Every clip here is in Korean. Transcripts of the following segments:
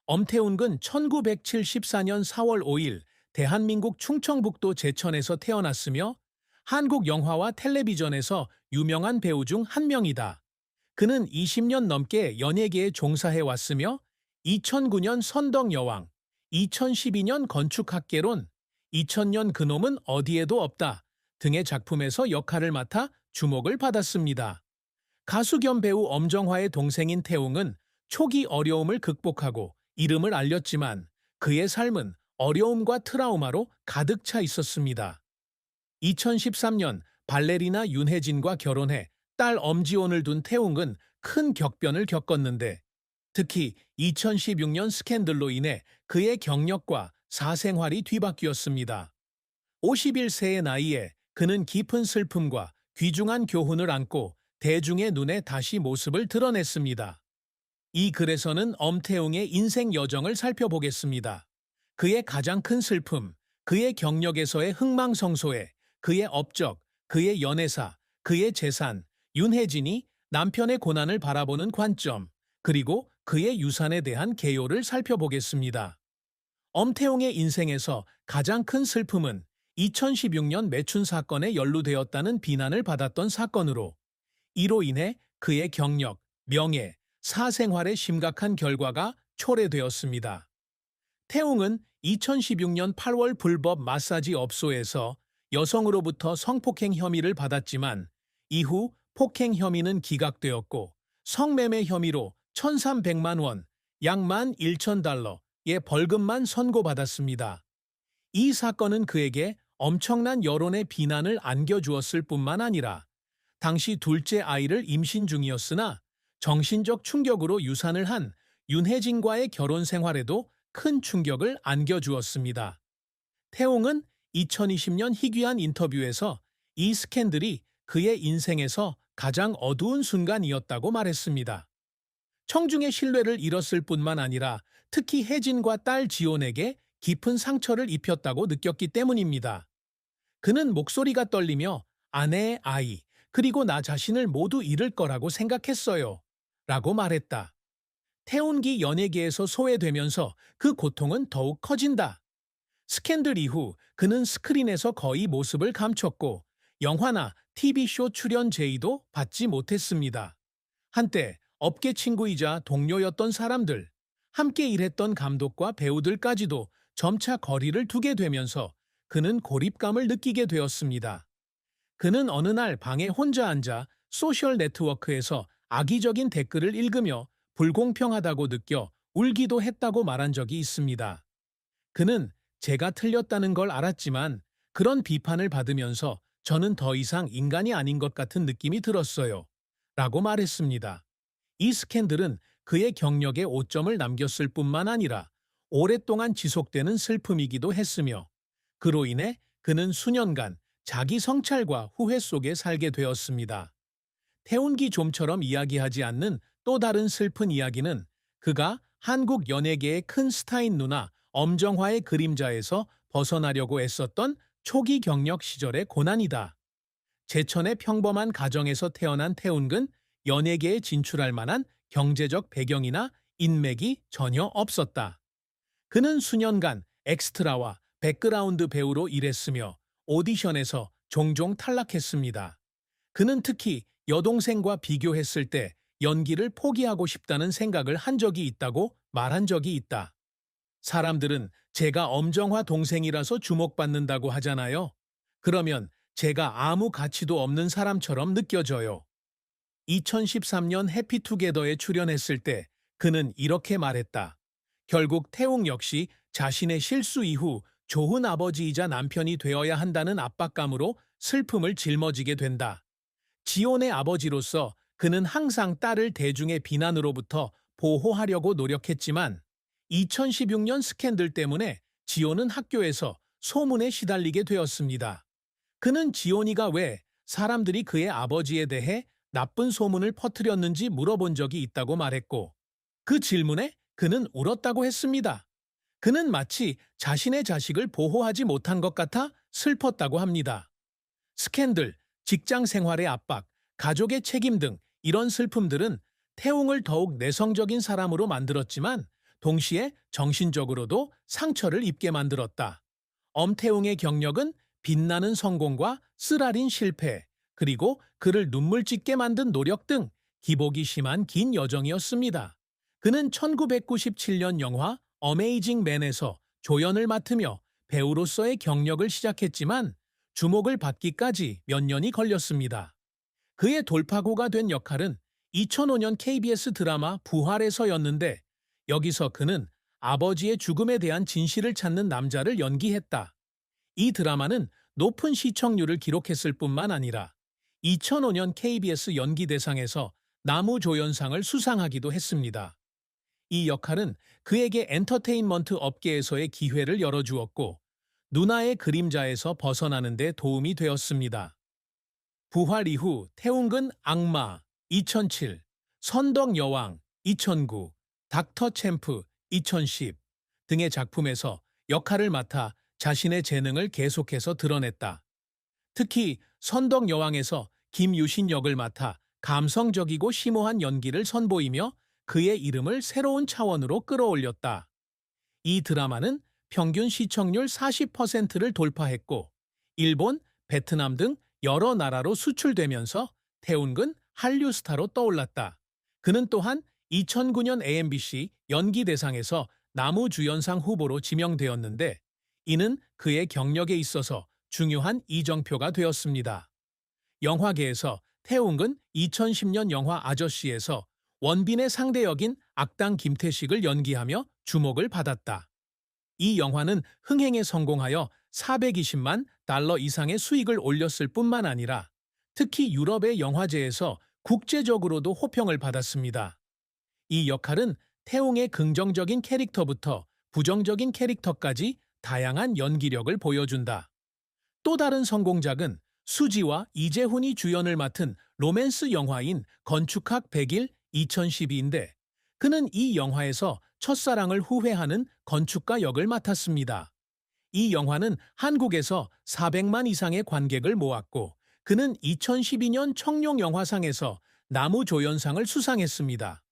엄태웅은 1974년 4월 5일 대한민국 충청북도 제천에서 태어났으며 한국 영화와 텔레비전에서 유명한 배우 중 한 명이다. 그는 20년 넘게 연예계에 종사해 왔으며 2009년 선덕여왕, 2012년 건축학개론, 2000년 그놈은 어디에도 없다 등의 작품에서 역할을 맡아 주목을 받았습니다. 가수 겸 배우 엄정화의 동생인 태웅은 초기 어려움을 극복하고 이름을 알렸지만 그의 삶은 어려움과 트라우마로 가득 차 있었습니다. 2013년 발레리나 윤혜진과 결혼해 딸 엄지원을 둔 태웅은 큰 격변을 겪었는데 특히 2016년 스캔들로 인해 그의 경력과 사생활이 뒤바뀌었습니다. 51세의 나이에 그는 깊은 슬픔과 귀중한 교훈을 안고 대중의 눈에 다시 모습을 드러냈습니다. 이 글에서는 엄태웅의 인생 여정을 살펴보겠습니다. 그의 가장 큰 슬픔, 그의 경력에서의 흥망성쇠, 그의 업적, 그의 연애사, 그의 재산, 윤혜진이 남편의 고난을 바라보는 관점, 그리고 그의 유산에 대한 개요를 살펴보겠습니다. 엄태웅의 인생에서 가장 큰 슬픔은 2016년 매춘 사건에 연루되었다는 비난을 받았던 사건으로 이로 인해 그의 경력, 명예, 사생활에 심각한 결과가 초래되었습니다. 태웅은 2016년 8월 불법 마사지 업소에서 여성으로부터 성폭행 혐의를 받았지만 이후 폭행 혐의는 기각되었고 성매매 혐의로 1,300만 원, 약 11,000달러의 벌금만 선고받았습니다. 이 사건은 그에게 엄청난 여론의 비난을 안겨주었을 뿐만 아니라 당시 둘째 아이를 임신 중이었으나 정신적 충격으로 유산을 한 윤혜진과의 결혼 생활에도 큰 충격을 안겨주었습니다. 태웅은 2020년 희귀한 인터뷰에서 이 스캔들이 그의 인생에서 가장 어두운 순간이었다고 말했습니다. 청중의 신뢰를 잃었을 뿐만 아니라 특히 혜진과 딸 지온에게 깊은 상처를 입혔다고 느꼈기 때문입니다. 그는 목소리가 떨리며 아내의 아이, 그리고 나 자신을 모두 잃을 거라고 생각했어요. 라고 말했다. 태운기 연예계에서 소외되면서 그 고통은 더욱 커진다. 스캔들 이후 그는 스크린에서 거의 모습을 감췄고 영화나 TV쇼 출연 제의도 받지 못했습니다. 한때 업계 친구이자 동료였던 사람들, 함께 일했던 감독과 배우들까지도 점차 거리를 두게 되면서 그는 고립감을 느끼게 되었습니다. 그는 어느 날 방에 혼자 앉아 소셜 네트워크에서 악의적인 댓글을 읽으며 불공평하다고 느껴 울기도 했다고 말한 적이 있습니다. 그는 제가 틀렸다는 걸 알았지만 그런 비판을 받으면서 저는 더 이상 인간이 아닌 것 같은 느낌이 들었어요. 라고 말했습니다. 이 스캔들은 그의 경력에 오점을 남겼을 뿐만 아니라 오랫동안 지속되는 슬픔이기도 했으며 그로 인해 그는 수년간 자기 성찰과 후회 속에 살게 되었습니다. 태운기 좀처럼 이야기하지 않는 또 다른 슬픈 이야기는 그가 한국 연예계의 큰 스타인 누나 엄정화의 그림자에서 벗어나려고 애썼던 초기 경력 시절의 고난이다. 제천의 평범한 가정에서 태어난 태운은 연예계에 진출할 만한 경제적 배경이나 인맥이 전혀 없었다. 그는 수년간 엑스트라와 백그라운드 배우로 일했으며 오디션에서 종종 탈락했습니다. 그는 특히 여동생과 비교했을 때 연기를 포기하고 싶다는 생각을 한 적이 있다고 말한 적이 있다. 사람들은 제가 엄정화 동생이라서 주목받는다고 하잖아요. 그러면 제가 아무 가치도 없는 사람처럼 느껴져요. 2013년 해피투게더에 출연했을 때 그는 이렇게 말했다. 결국 태웅 역시 자신의 실수 이후 좋은 아버지이자 남편이 되어야 한다는 압박감으로 슬픔을 짊어지게 된다. 지온의 아버지로서 그는 항상 딸을 대중의 비난으로부터 보호하려고 노력했지만 2016년 스캔들 때문에 지온은 학교에서 소문에 시달리게 되었습니다. 그는 지온이가 왜 사람들이 그의 아버지에 대해 나쁜 소문을 퍼뜨렸는지 물어본 적이 있다고 말했고 그 질문에 그는 울었다고 했습니다. 그는 마치 자신의 자식을 보호하지 못한 것 같아 슬펐다고 합니다. 스캔들, 직장 생활의 압박, 가족의 책임 등 이런 슬픔들은 태웅을 더욱 내성적인 사람으로 만들었지만 동시에 정신적으로도 상처를 입게 만들었다. 엄태웅의 경력은 빛나는 성공과 쓰라린 실패, 그리고 그를 눈물 짓게 만든 노력 등 기복이 심한 긴 여정이었습니다. 그는 1997년 영화 어메이징 맨에서 조연을 맡으며 배우로서의 경력을 시작했지만 주목을 받기까지 몇 년이 걸렸습니다. 그의 돌파구가 된 역할은 2005년 KBS 드라마 부활에서였는데 여기서 그는 아버지의 죽음에 대한 진실을 찾는 남자를 연기했다. 이 드라마는 높은 시청률을 기록했을 뿐만 아니라 2005년 KBS 연기대상에서 나무조연상을 수상하기도 했습니다. 이 역할은 그에게 엔터테인먼트 업계에서의 기회를 열어주었고 누나의 그림자에서 벗어나는 데 도움이 되었습니다. 부활 이후 태웅은 악마 2007, 선덕여왕 2009, 닥터 챔프 2010 등의 작품에서 역할을 맡아 자신의 재능을 계속해서 드러냈다. 특히 선덕여왕에서 김유신 역을 맡아 감성적이고 심오한 연기를 선보이며 그의 이름을 새로운 차원으로 끌어올렸다. 이 드라마는 평균 시청률 40%를 돌파했고 일본, 베트남 등 여러 나라로 수출되면서 태운은 한류 스타로 떠올랐다. 그는 또한 2009년 AMBC 연기대상에서 나무주연상 후보로 지명되었는데 이는 그의 경력에 있어서 중요한 이정표가 되었습니다. 영화계에서 태웅은 2010년 영화 아저씨에서 원빈의 상대 역인 악당 김태식을 연기하며 주목을 받았다. 이 영화는 흥행에 성공하여 420만 달러 이상의 수익을 올렸을 뿐만 아니라 특히 유럽의 영화제에서 국제적으로도 호평을 받았습니다. 이 역할은 태웅의 긍정적인 캐릭터부터 부정적인 캐릭터까지 다양한 연기력을 보여준다. 또 다른 성공작은 수지와 이재훈이 주연을 맡은 로맨스 영화인 건축학 100일 2012인데 그는 이 영화에서 첫사랑을 후회하는 건축가 역을 맡았습니다. 이 영화는 한국에서 400만 이상의 관객을 모았고 그는 2012년 청룡영화상에서 나무조연상을 수상했습니다.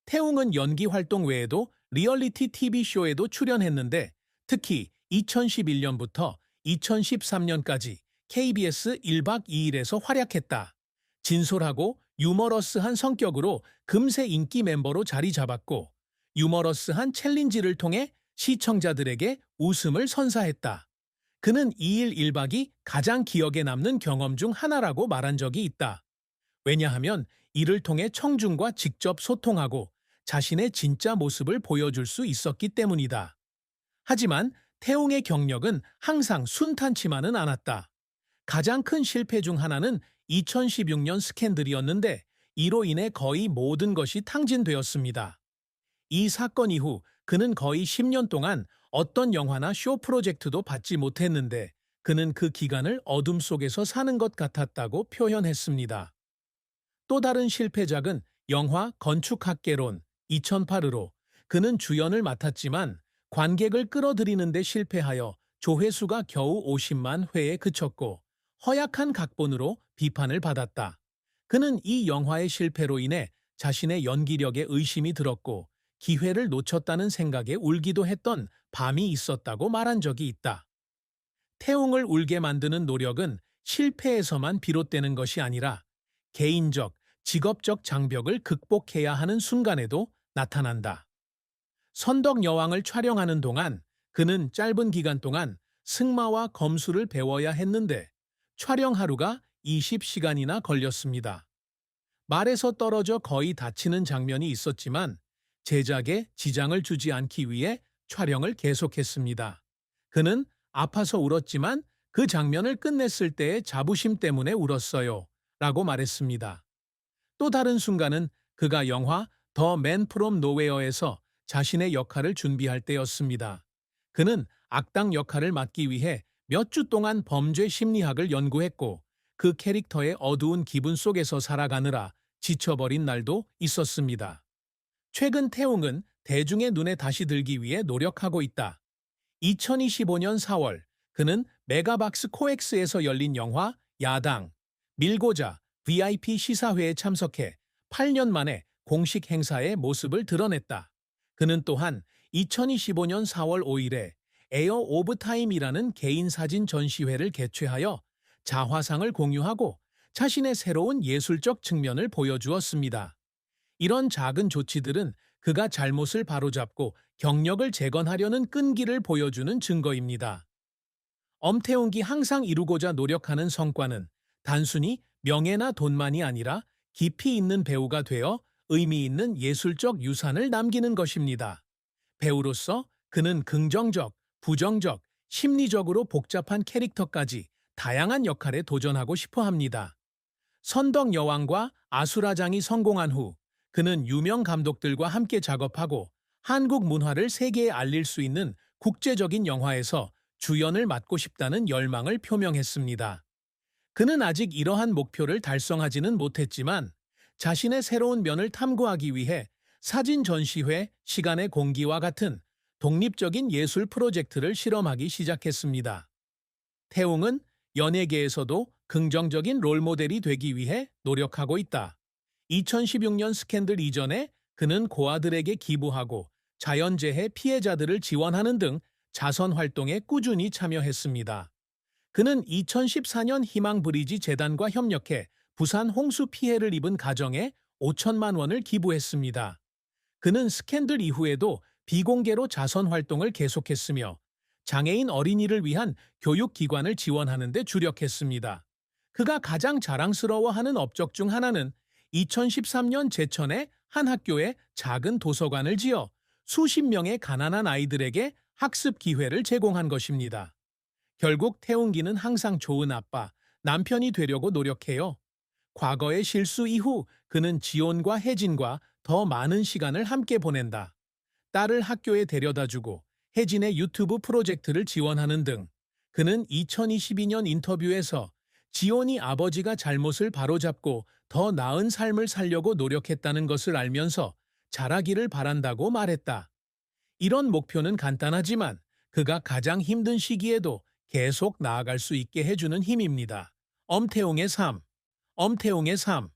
태웅은 연기 활동 외에도 리얼리티 TV쇼에도 출연했는데 특히 2011년부터 2013년까지 KBS 1박 2일에서 활약했다. 진솔하고 유머러스한 성격으로 금세 인기 멤버로 자리 잡았고 유머러스한 챌린지를 통해 시청자들에게 웃음을 선사했다. 그는 2일 1박이 가장 기억에 남는 경험 중 하나라고 말한 적이 있다. 왜냐하면 이를 통해 청중과 직접 소통하고 자신의 진짜 모습을 보여줄 수 있었기 때문이다. 하지만 태웅의 경력은 항상 순탄치만은 않았다. 가장 큰 실패 중 하나는 2016년 스캔들이었는데 이로 인해 거의 모든 것이 탕진되었습니다. 이 사건 이후 그는 거의 10년 동안 어떤 영화나 쇼 프로젝트도 받지 못했는데 그는 그 기간을 어둠 속에서 사는 것 같았다고 표현했습니다. 또 다른 실패작은 영화 건축학개론 2008으로 그는 주연을 맡았지만 관객을 끌어들이는 데 실패하여 조회수가 겨우 50만 회에 그쳤고 허약한 각본으로 비판을 받았다. 그는 이 영화의 실패로 인해 자신의 연기력에 의심이 들었고 기회를 놓쳤다는 생각에 울기도 했던 밤이 있었다고 말한 적이 있다. 태웅을 울게 만드는 노력은 실패에서만 비롯되는 것이 아니라 개인적, 직업적 장벽을 극복해야 하는 순간에도 나타난다. 선덕여왕을 촬영하는 동안 그는 짧은 기간 동안 승마와 검수를 배워야 했는데 촬영 하루가 20시간이나 걸렸습니다. 말에서 떨어져 거의 다치는 장면이 있었지만 제작에 지장을 주지 않기 위해 촬영을 계속했습니다. 그는 아파서 울었지만 그 장면을 끝냈을 때의 자부심 때문에 울었어요. 라고 말했습니다. 또 다른 순간은 그가 영화 더 맨 프롬 노웨어에서 자신의 역할을 준비할 때였습니다. 그는 악당 역할을 맡기 위해 몇 주 동안 범죄 심리학을 연구했고 그 캐릭터의 어두운 기분 속에서 살아가느라 지쳐버린 날도 있었습니다. 최근 태웅은 대중의 눈에 다시 들기 위해 노력하고 있다. 2025년 4월 그는 메가박스 코엑스에서 열린 영화 야당, 밀고자 VIP 시사회에 참석해 8년 만에 공식 행사의 모습을 드러냈다. 그는 또한 2025년 4월 5일에 에어 오브 타임이라는 개인 사진 전시회를 개최하여 자화상을 공유하고 자신의 새로운 예술적 측면을 보여주었습니다. 이런 작은 조치들은 그가 잘못을 바로잡고 경력을 재건하려는 끈기를 보여주는 증거입니다. 엄태웅이 항상 이루고자 노력하는 성과는 단순히 명예나 돈만이 아니라 깊이 있는 배우가 되어 의미 있는 예술적 유산을 남기는 것입니다. 배우로서 그는 긍정적, 부정적, 심리적으로 복잡한 캐릭터까지 다양한 역할에 도전하고 싶어 합니다. 선덕 여왕과 아수라장이 성공한 후 그는 유명 감독들과 함께 작업하고 한국 문화를 세계에 알릴 수 있는 국제적인 영화에서 주연을 맡고 싶다는 열망을 표명했습니다. 그는 아직 이러한 목표를 달성하지는 못했지만 자신의 새로운 면을 탐구하기 위해 사진 전시회, 시간의 공기와 같은 독립적인 예술 프로젝트를 실험하기 시작했습니다. 태웅은 연예계에서도 긍정적인 롤모델이 되기 위해 노력하고 있다. 2016년 스캔들 이전에 그는 고아들에게 기부하고 자연재해 피해자들을 지원하는 등 자선 활동에 꾸준히 참여했습니다. 그는 2014년 희망브리지 재단과 협력해 부산 홍수 피해를 입은 가정에 5천만 원을 기부했습니다. 그는 스캔들 이후에도 비공개로 자선 활동을 계속했으며 장애인 어린이를 위한 교육기관을 지원하는 데 주력했습니다. 그가 가장 자랑스러워하는 업적 중 하나는 2013년 제천의 한 학교에 작은 도서관을 지어 수십 명의 가난한 아이들에게 학습 기회를 제공한 것입니다. 결국 태웅기는 항상 좋은 아빠, 남편이 되려고 노력해요. 과거의 실수 이후 그는 지온과 혜진과 더 많은 시간을 함께 보낸다. 딸을 학교에 데려다주고 혜진의 유튜브 프로젝트를 지원하는 등 그는 2022년 인터뷰에서 지온이 아버지가 잘못을 바로잡고 더 나은 삶을 살려고 노력했다는 것을 알면서 잘하기를 바란다고 말했다. 이런 목표는 간단하지만 그가 가장 힘든 시기에도 계속 나아갈 수 있게 해주는 힘입니다. 엄태웅의 삶. 엄태웅의 삶.